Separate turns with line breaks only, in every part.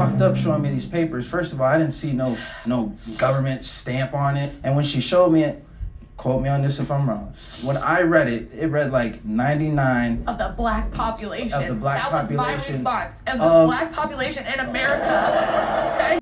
walked up showing me these papers. First of all, I didn't see no government stamp on it. And when she showed me it, quote me on this if I'm wrong, when I read it, it read like 99
of the black population.
Of the black
that
population.
That was my response. As the black population in America.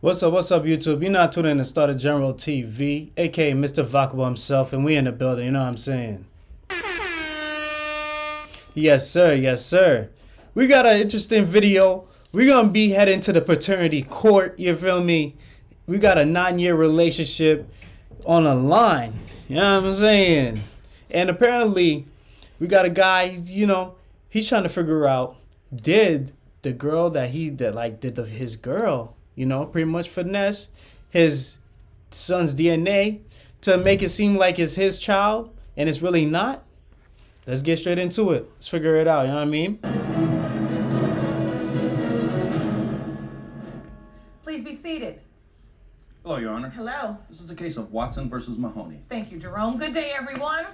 What's up, YouTube? You're not tuning in to Starter General TV, aka Mr. Vakabo himself, and we in the building, you know what I'm saying? Yes, sir. We got an interesting video. We're gonna be heading to the paternity court, you feel me? We got a 9-year relationship on the line, you know what I'm saying? And apparently, we got a guy, he's trying to figure out, did the girl his girl, pretty much finesse his son's DNA to make it seem like it's his child and it's really not? Let's get straight into it. Let's figure it out, you know what I mean?
Please be seated.
Hello, Your Honor.
Hello.
This is the case of Watson versus Mahoney.
Thank you, Jerome. Good day, everyone.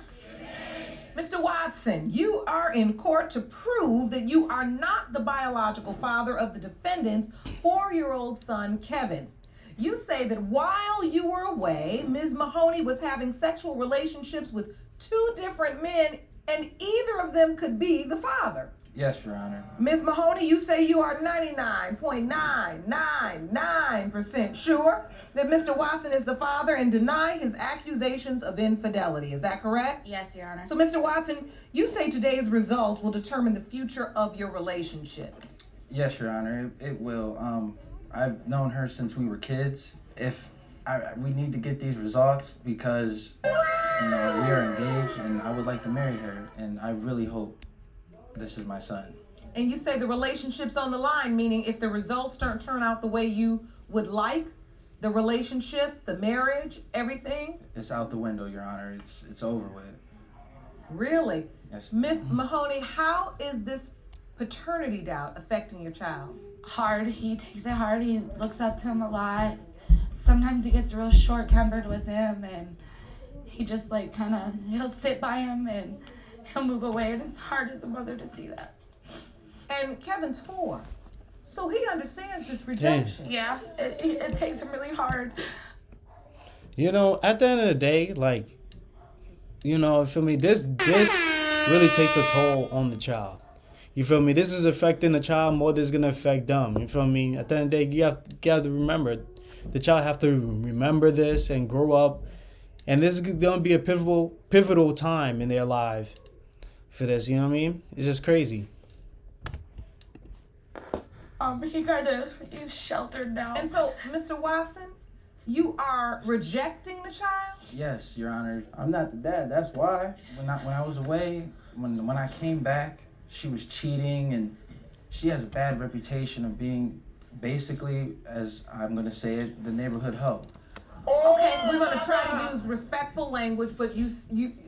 Mr. Watson, you are in court to prove that you are not the biological father of the defendant's 4-year-old son, Kevin. You say that while you were away, Ms. Mahoney was having sexual relationships with 2 different men, and either of them could be the father.
Yes, Your Honor.
Ms. Mahoney, you say you are 99.999% sure that Mr. Watson is the father and deny his accusations of infidelity. Is that correct?
Yes, Your Honor.
So, Mr. Watson, you say today's results will determine the future of your relationship.
Yes, Your Honor, it will. I've known her since we were kids. We need to get these results because, we are engaged and I would like to marry her, and I really hope this is my son.
And you say the relationship's on the line, meaning if the results don't turn out the way you would like, the relationship, the marriage, everything?
It's out the window, Your Honor. It's over with.
Really?
Yes.
Miss Mahoney, how is this paternity doubt affecting your child?
Hard. He takes it hard. He looks up to him a lot. Sometimes he gets real short-tempered with him, and he just he'll sit by him and he'll move away, and it's hard as a mother to see that.
And Kevin's 4, so he understands this rejection.
Yeah, it takes him really hard.
At the end of the day, you feel me? This really takes a toll on the child. You feel me? This is affecting the child more than it's gonna affect them. You feel me? At the end of the day, you have to remember, the child have to remember this and grow up, and this is gonna be a pivotal time in their life for this. You know what I mean? It's just crazy.
He's sheltered now.
And so, Mr. Watson, you are rejecting the child?
Yes, Your Honor. I'm not the dad. That's why. When I was away, when I came back, she was cheating, and she has a bad reputation of being, basically, as I'm going to say it, the neighborhood hoe.
Okay, we're going to try to use respectful language, but you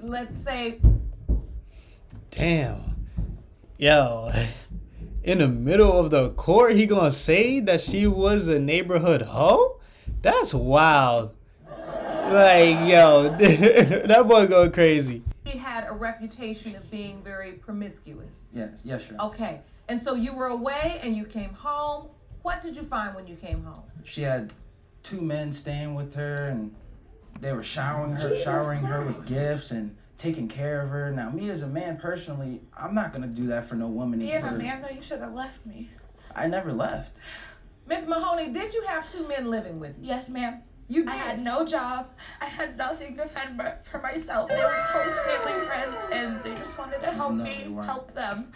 let's say...
Damn. Yo. In the middle of the court, he gonna say that she was a neighborhood hoe? That's wild. Yo, that boy going crazy.
She had a reputation of being very promiscuous.
Yes, sure.
Okay, and so you were away and you came home. What did you find when you came home?
She had 2 men staying with her, and they were showering her with gifts and taking care of her. Now, me as a man personally, I'm not gonna do that for no woman.
Being a man, though, you should have left me.
I never left.
Miss Mahoney, did you have 2 men living with you?
Yes, ma'am.
You did?
I had no job. I had nothing to fend for myself. They were close family friends, and they just wanted to help me help them.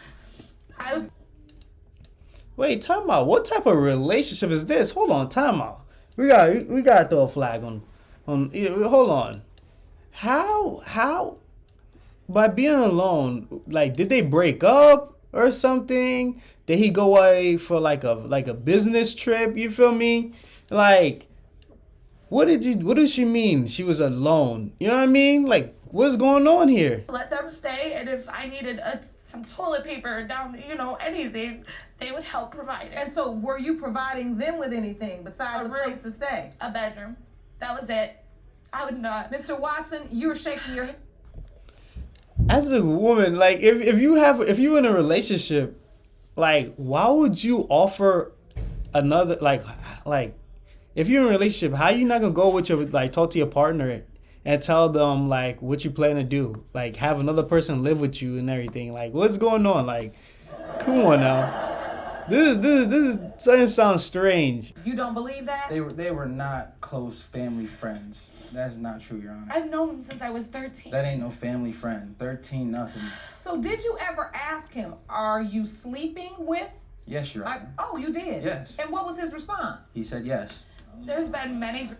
Wait, time out. What type of relationship is this? Hold on, time out. We gotta throw a flag on. Hold on. How? By being alone, did they break up or something? Did he go away for a business trip? You feel me? What did she mean? She was alone. You know what I mean? What's going on here?
Let them stay, and if I needed some toilet paper down, anything, they would help provide it.
And so were you providing them with anything besides
A
a
room.
place to stay?
A bedroom. That was it. I would not.
Mr. Watson, you were shaking your head.
As a woman, like if you're in a relationship, like why would you offer another like if you're in a relationship, how you not gonna go with your talk to your partner and tell them like what you plan to do, like have another person live with you and everything, like what's going on, like come on now, this something sounds strange.
You don't believe that?
They were not close family friends. That's not true, Your Honor.
I've known him since I was 13.
That ain't no family friend. 13 nothing.
So did you ever ask him, are you sleeping with?
Yes, Your Honor.
Oh, you did?
Yes.
And what was his response?
He said yes.
There's been many.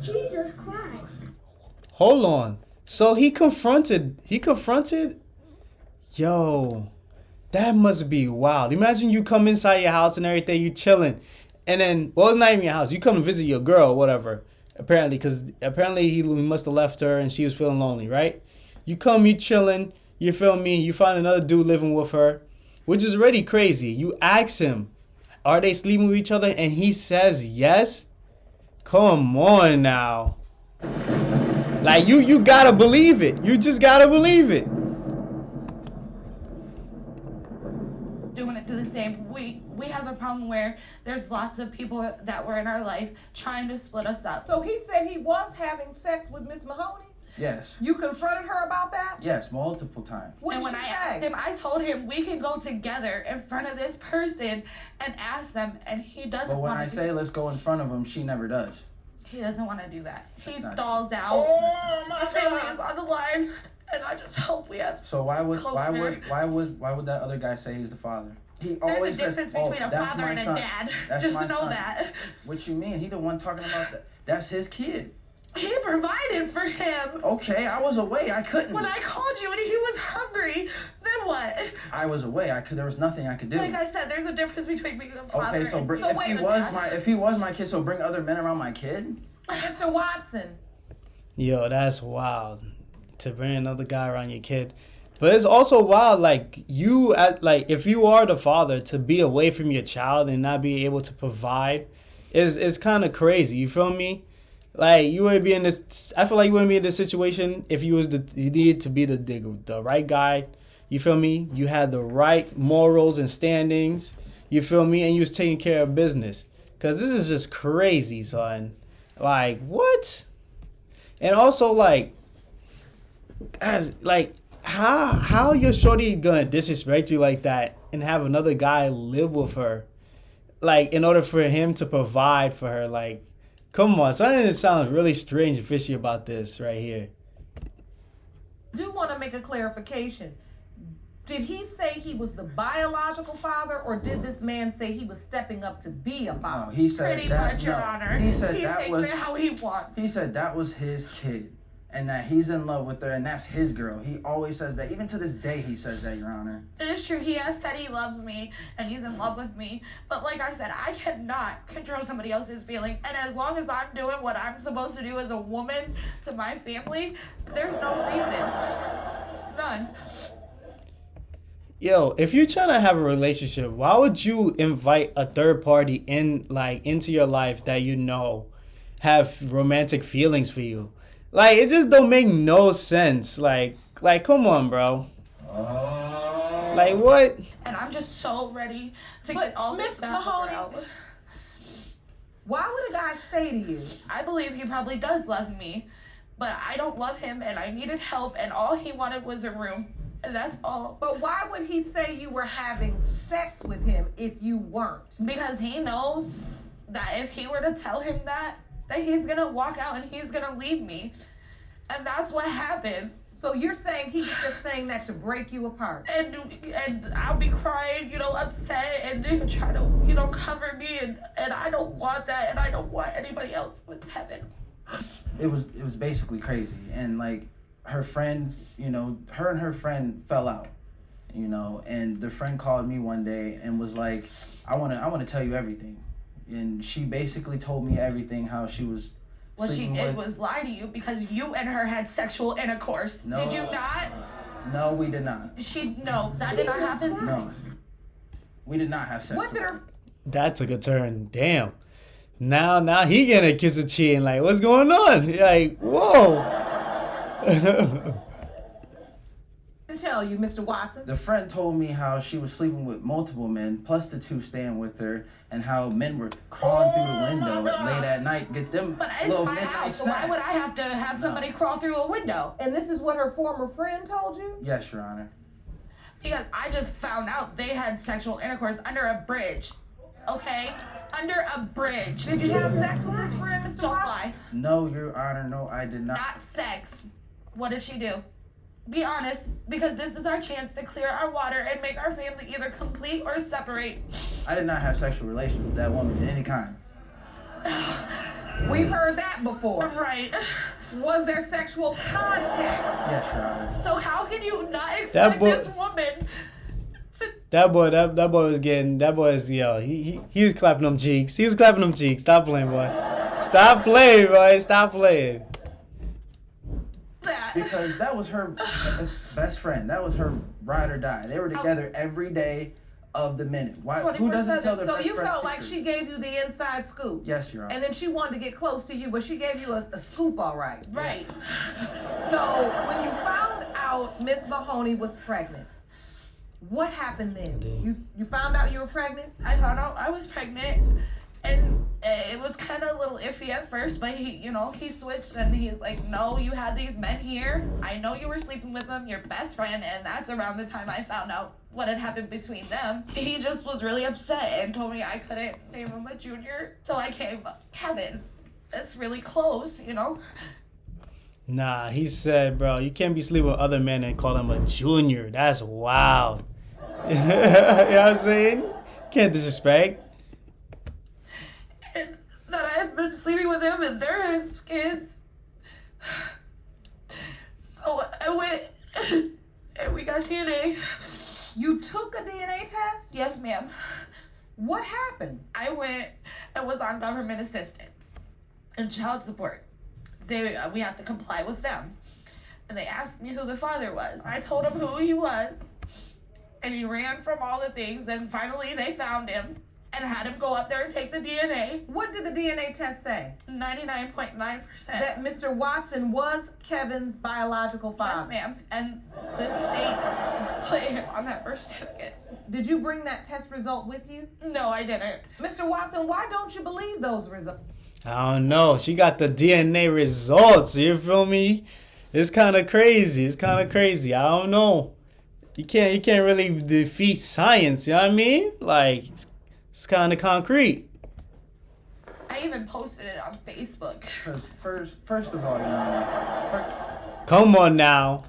Jesus Christ.
Hold on. So he confronted. Yo, that must be wild. Imagine you come inside your house and everything, you chilling. And then, well, it's not even your house. You come to visit your girl or whatever. Apparently, because he must have left her and she was feeling lonely, right? You come, you chilling. You feel me? You find another dude living with her, which is already crazy. You ask him, are they sleeping with each other? And he says yes. Come on now. Like you gotta believe it. You just gotta believe it.
Doing it to the same. We have a problem where there's lots of people that were in our life trying to split us up.
So he said he was having sex with Miss Mahoney?
Yes.
You confronted her about that?
Yes, multiple times.
What
And
did
when
she
I
say?
asked him, I told him we can go together in front of this person and ask them, and he doesn't
But when
want
I
to.
say let's go in front of him, she never does.
He doesn't want to do that. He
That's not
stalls out.
Oh, my
My family
God.
is on the line, and I just hope we have.
So why would
Closure.
that other guy say he's the father? He
There's
always
a difference
says,
between a
that's
father
my
and a
son.
dad.
That's
Just
my
to know
son."
that.
What you mean? He the one talking about that. That's his kid.
He provided for him.
Okay, I was away. I couldn't.
When I called you and he was hungry, then what?
I was away. There was nothing I could do.
Like I said, there's a difference between being a father
Okay, so
and
bring,
So
if
wait
he
a
was
minute.
if he was my kid, so bring other men around my kid.
Mr. Watson.
Yo, that's wild to bring another guy around your kid. But it's also wild, like if you are the father, to be away from your child and not be able to provide is kind of crazy. You feel me? Like you would be in this. I feel like you wouldn't be in this situation if you needed to be the right guy. You feel me? You had the right morals and standings. You feel me? And you was taking care of business. Cause this is just crazy, son. Like what? And also how your shorty gonna disrespect you like that and have another guy live with her, like in order for him to provide for her? Like, come on, something that sounds really strange and fishy about this right here.
I do want to make a clarification. Did he say he was the biological father, or did this man say he was stepping up to be a
No,
father?
he said
Pretty
that.
much, Your
no,
Honor.
He said
He
that
takes
was.
it how he wants.
He said that was his kid, and that he's in love with her, and that's his girl. He always says that. Even to this day, he says that, Your Honor.
It is true. He has said he loves me and he's in love with me. But like I said, I cannot control somebody else's feelings. And as long as I'm doing what I'm supposed to do as a woman to my family, there's no reason. None.
Yo, if you're trying to have a relationship, why would you invite a third party into your life that you know have romantic feelings for you? Like, it just don't make no sense. Like come on, bro. Like what?
And I'm just so ready to
But
get all
Miss
this back
Mahoney-
out.
Why would a guy say to you,
I believe he probably does love me, but I don't love him and I needed help and all he wanted was a room. And that's all.
but why would he say you were having sex with him if you weren't?
Because he knows that if he were to tell him that he's gonna walk out and he's gonna leave me. And that's what happened.
So you're saying he's just saying that to break you apart?
And I'll be crying, upset, and he'll try to, cover me, and I don't want that, and I don't want anybody else with Heaven.
It was basically crazy, and like her friend, her and her friend fell out, and the friend called me one day and was like, I want to tell you everything, and she basically told me everything, how she was.
What she
sleeping
did
with-
was lie to you because you and her had sexual intercourse.
No.
Did you not?
No, we did not.
No, that did not happen.
No. We did not have sex.
What did her
That took a turn. Damn. Now he getting accused of cheating. Like, what's going on? Like, whoa.
tell you, Mr. Watson?
The friend told me how she was sleeping with multiple men, plus the two staying with her, and how men were crawling through the window late at night, get them
But it's
little
my
midnight
house, so why
snack.
would I have to have somebody crawl through a window?
And this is what her former friend told you?
Yes, Your Honor.
Because I just found out they had sexual intercourse under a bridge. Okay? Under a bridge.
Did you have sex with this friend, Mr.
Don't
Watson?
lie.
No, Your Honor, no, I did not.
Not sex. What did she do? Be honest, because this is our chance to clear our water and make our family either complete or separate.
I did not have sexual relations with that woman of any kind.
We've heard that before.
Right.
Was there sexual contact?
Yes, Your Honor.
So how can you not expect
boy-
this woman to...
That boy was getting, he was clapping them cheeks. He was clapping them cheeks. Stop playing, boy. Stop playing, boy. Stop playing.
that?
Because that was her best friend. That was her ride or die. They were together every day of the minute. Why? Who doesn't tell their
So
best
you
friend
felt like
secrets?
she gave you the inside scoop?
Yes, Your Honor.
And then she wanted to get close to you, but she gave you a scoop, all right.
Right.
So when you found out Miss Mahoney was pregnant, what happened then? You found out you were pregnant?
I found out I was pregnant, and it was kind of a little iffy at first, but he switched, and he's like, no, you had these men here. I know you were sleeping with them, your best friend, and that's around the time I found out what had happened between them. He just was really upset and told me I couldn't name him a junior, so I came Kevin. That's really close,
Nah, he said, bro, you can't be sleeping with other men and call him a junior. That's wild. You know what I'm saying? Can't disrespect.
And that I had been sleeping with him and they're his kids. So I went and we got DNA.
You took a DNA test?
Yes, ma'am.
What happened?
I went and was on government assistance and child support. We had to comply with them. And they asked me who the father was. I told them who he was. And he ran from all the things. And finally they found him and had him go up there and take the DNA.
What did the DNA test say?
99.9%.
That Mr. Watson was Kevin's biological
Yes,
father.
ma'am. And the state put him on that birth certificate.
Did you bring that test result with you?
No, I didn't.
Mr. Watson, why don't you believe those results?
I don't know. She got the DNA results. You feel me? It's kind of crazy. I don't know. You can't really defeat science. You know what I mean? Like, it's kind of concrete.
I even posted it on Facebook.
Because first of all, Your Honor,
Come on now.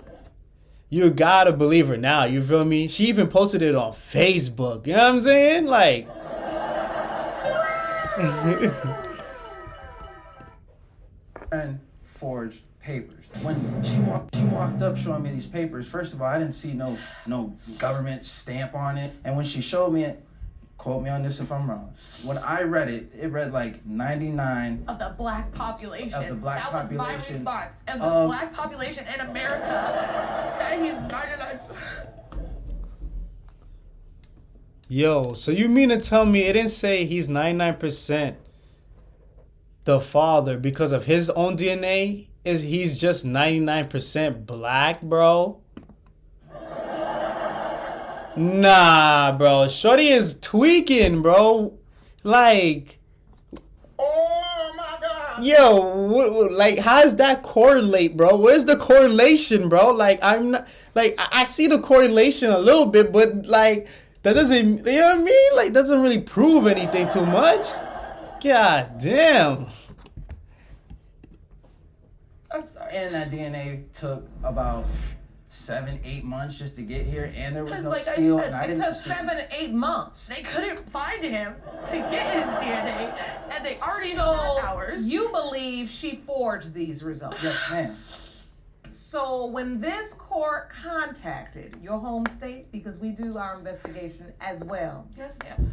You gotta believe her now. You feel me? She even posted it on Facebook. You know what I'm saying? Like.
and forged papers. When she walked up showing me these papers, first of all, I didn't see no government stamp on it. And when she showed me it, quote me on this if I'm wrong, when I read it, it read like 99
Of the black population.
Of the black
that
population.
was my response. As the black population in America, that he's 99.
Yo, so you mean to tell me it didn't say he's 99% the father because of his own DNA? Is he's just 99% black, bro? Nah, bro. Shorty is tweaking, bro. Like,
Oh my God!
yo, like, how does that correlate, bro? Where's the correlation, bro? Like, I'm not, like, I see the correlation a little bit, but, like, that doesn't, you know what I mean? Like, doesn't really prove anything too much. God damn.
I'm sorry.
And that DNA took about 7-8 months just to get here, and there was
'Cause
no
like I
seal,
said,
and I
It
didn't
took
see-
7 to 8 months.
They couldn't find him to get his DNA, and they already had
So
ours.
you believe she forged these results?
Yes, ma'am.
So when this court contacted your home state, because we do our investigation as well,
Yes, ma'am.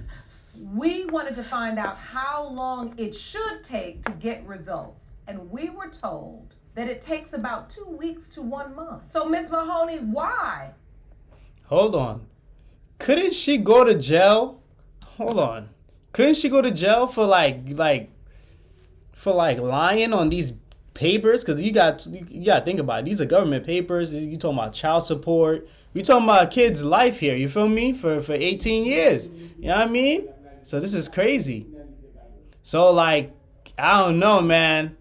we wanted to find out how long it should take to get results. And we were told that it takes about 2 weeks to 1 month. So, Miss Mahoney, why?
Hold on. Couldn't she go to jail? Hold on. Couldn't she go to jail for lying on these papers? Because you got to think about it. These are government papers. You talking about child support. We talking about a kid's life here. You feel me? For 18 years. You know what I mean? So this is crazy. So like, I don't know, man.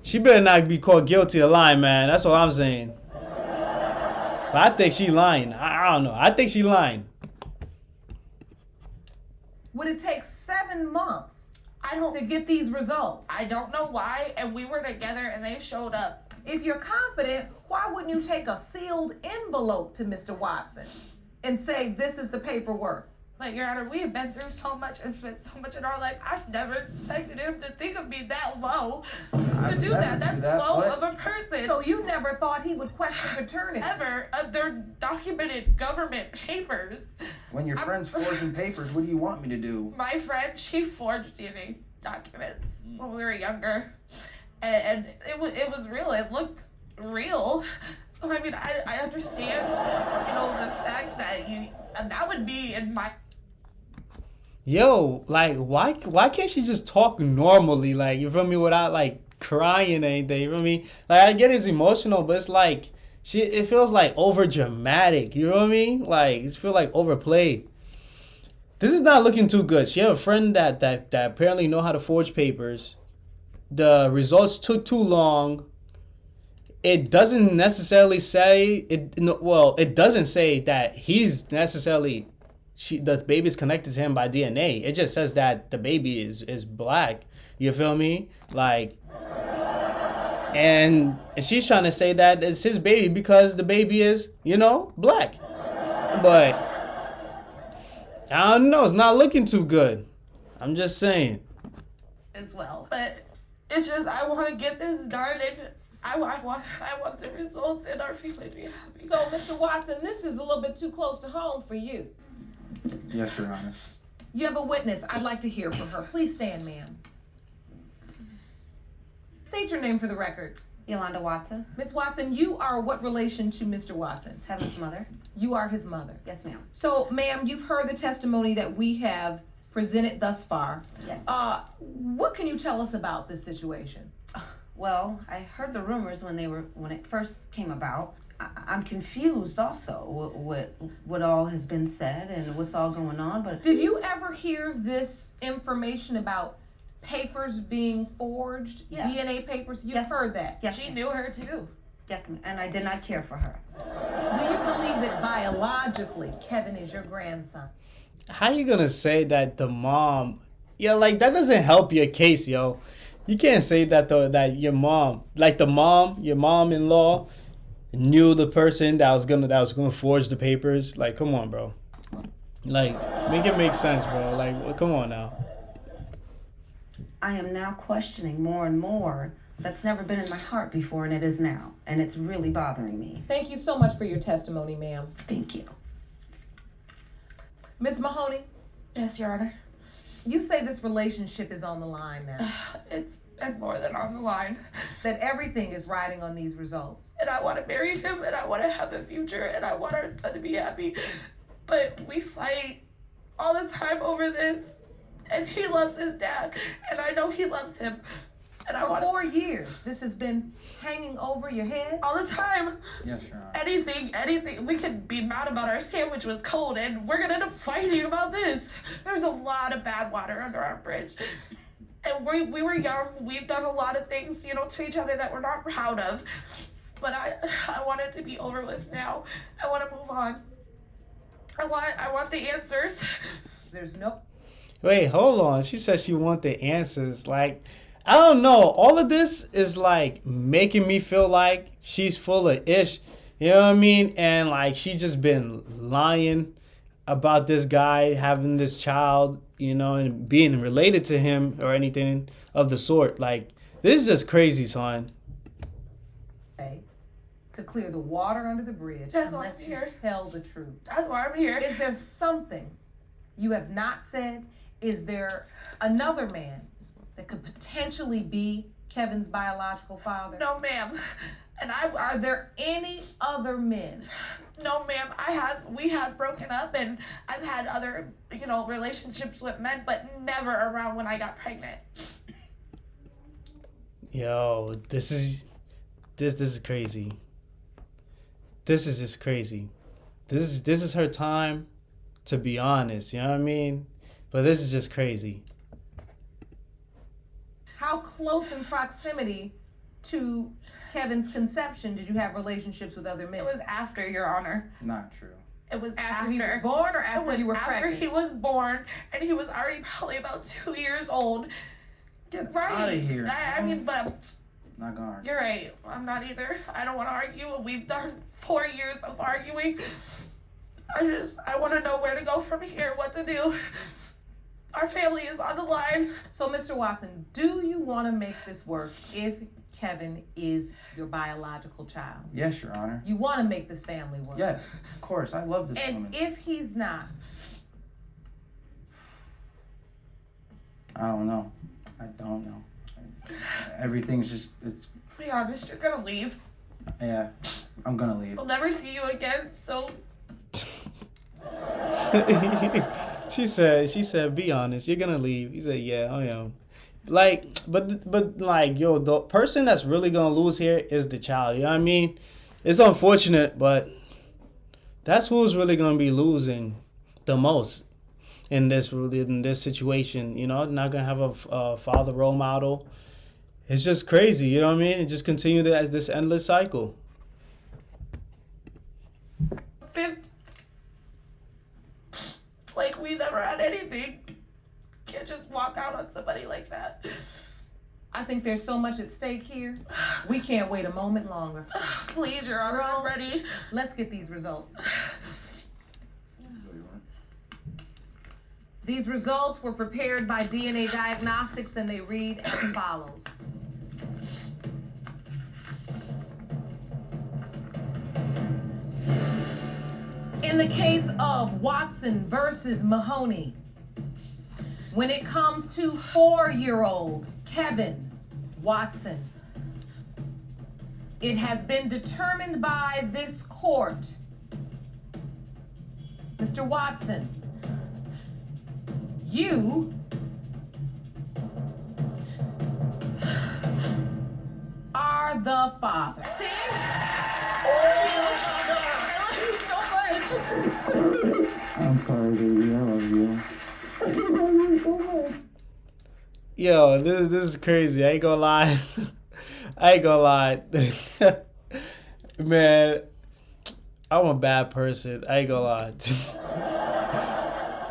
She better not be caught guilty of lying, man. That's what I'm saying. But I think she lying. I don't know. I think she lying.
Would it take 7 months to get these results?
I don't know why, and we were together and they showed up.
If you're confident, why wouldn't you take a sealed envelope to Mr. Watson and say, this is the paperwork?
Like, Your Honor, we have been through so much and spent so much in our life. I've never expected him to think of me that low. To do that, that's low of a person.
So you never thought he would question paternity?
Ever of their documented government papers.
When your friend's forging papers, what do you want me to do?
My friend, she forged DNA documents when we were younger. And it was real. It looked real. So, I mean, I understand, the fact that that would be in my...
Yo, like, why can't she just talk normally? Like, you feel me? Without, like, crying or anything. You feel me? Like, I get it's emotional, but it's like, it feels like over dramatic. You know what I mean? Like, it feels like overplayed. This is not looking too good. She have a friend that apparently know how to forge papers. The results took too long. It doesn't necessarily say it doesn't say that he's necessarily the baby's connected to him by DNA. It just says that the baby is black. You feel me? Like, and she's trying to say that it's his baby because the baby is, black. But I don't know. It's not looking too good. I'm just saying.
As well, but it's just I want to get this done, and I want the results and our family to be happy.
So, Mr. Watson, this is a little bit too close to home for you.
Yes, Your Honor.
You have a witness. I'd like to hear from her. Please stand, ma'am. State your name for the record.
Yolanda Watson.
Miss Watson, you are what relation to Mr. Watson?
It's Heaven's mother.
You are his mother.
Yes, ma'am.
So, ma'am, you've heard the testimony that we have presented thus far.
Yes.
What can you tell us about this situation?
Well, I heard the rumors when it first came about. I'm confused also what all has been said and what's all going on. But
did you ever hear this information about papers being forged?
Yeah.
DNA papers? You've
Yes.
heard that?
yes,
She
ma'am.
knew her too.
Yes, ma'am. And I did not care for her.
Do you believe that biologically Kevin is your grandson?
How you gonna say that the mom? Yeah, like that doesn't help your case, yo. You can't say that that your mom, like your mom-in-law, knew the person that was gonna forge the papers. Like, come on, bro. Like, make it make sense, bro. Like, come on now.
I am now questioning more and more. That's never been in my heart before, and it is now. And it's really bothering me.
Thank you so much for your testimony, ma'am.
Thank you.
Miss Mahoney,
Yes, Your Honor.
you say this relationship is on the line now.
It's been more than on the line.
That everything is riding on these results.
And I want to marry him, and I want to have a future, and I want our son to be happy. But we fight all the time over this, and he loves his dad, and I know he loves him. And I
For
want
4 years, this has been hanging over your head.
all the time.
Yes, Your Honor.
Anything. We could be mad about our sandwich was cold, and we're gonna end up fighting about this. There's a lot of bad water under our bridge. And we were young. We've done a lot of things, to each other that we're not proud of. But I want it to be over with now. I want to move on. I want the answers.
There's no...
Wait, hold on. She said she want the answers. Like, I don't know. All of this is like making me feel like she's full of ish. You know what I mean? And like she just been lying about this guy having this child, and being related to him or anything of the sort. Like, this is just crazy, son.
to clear the water under the bridge
That's why
unless
I'm
you
here.
tell the truth.
That's why I'm here.
Is there something you have not said? Is there another man that could potentially be Kevin's biological father?
No, ma'am. And
Are there any other men?
no, ma'am. We have broken up, and I've had other, relationships with men, but never around when I got pregnant.
Yo, this is crazy. This is just crazy. This is her time, to be honest. You know what I mean? But this is just crazy.
How close in proximity to Kevin's conception did you have relationships with other men?
It was after, Your Honor.
Not true.
It was
After he was born or
It
after
was
you were
after
pregnant?
he was born, and he was already probably about 2 years old.
Get
Right.
out of here.
I mean, but
Not gonna argue.
you're right. I'm not either. I don't want to argue. We've done 4 years of arguing. I want to know where to go from here, what to do. Our family is on the line.
So, Mr. Watson, do you want to make this work if Kevin is your biological child?
Yes, Your Honor.
You want to make this family work?
Yes, of course. I love this
And
woman.
if he's not,
I don't know. I don't know. Everything's just, it's,
To be honest, you're gonna leave.
yeah, I'm gonna leave.
We'll never see you again, so
She said, be honest, you're gonna leave. He said, yeah, I am. Like, but like, yo, the person that's really gonna lose here is the child. You know what I mean? It's unfortunate, but that's who's really gonna be losing the most in this situation. You know, not gonna have a father role model. It's just crazy. You know what I mean? It just continue this endless cycle.
like we never had anything. Can't just walk out on somebody like that.
I think there's so much at stake here. We can't wait a moment longer.
Please, Your Honor, I'm ready.
Let's get these results. These results were prepared by DNA Diagnostics, and they read as follows. In the case of Watson versus Mahoney, when it comes to 4-year-old Kevin Watson, it has been determined by this court, Mr. Watson, you are the father.
See? I love you so much.
I'm sorry, baby. I love you.
Yo, this is crazy. I ain't gonna lie. Man, I'm a bad person. I ain't gonna lie.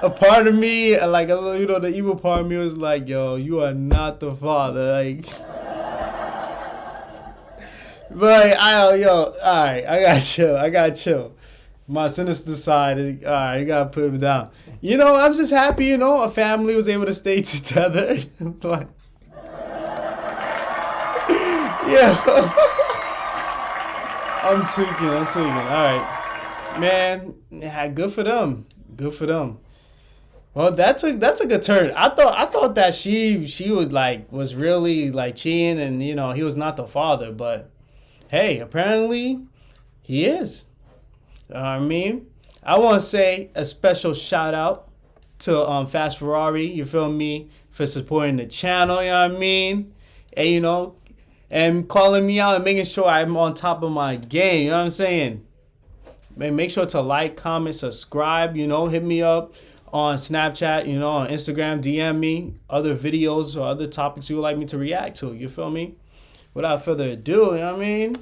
A part of me, like, the evil part of me was like, yo, you are not the father. Like, but alright, I gotta chill. My sinister side is, alright, you gotta put him down. You know, I'm just happy, a family was able to stay together. Like, yeah. I'm tweaking. Alright. Man, yeah, good for them. Well, that took a turn. I thought that she was really like cheating, and he was not the father, but hey, apparently he is. I mean, I want to say a special shout out to Fast Ferrari, you feel me, for supporting the channel, you know what I mean? And and calling me out and making sure I'm on top of my game, you know what I'm saying? Man, make sure to like, comment, subscribe, hit me up on Snapchat, on Instagram, DM me other videos or other topics you would like me to react to, you feel me? Without further ado, you know what I mean?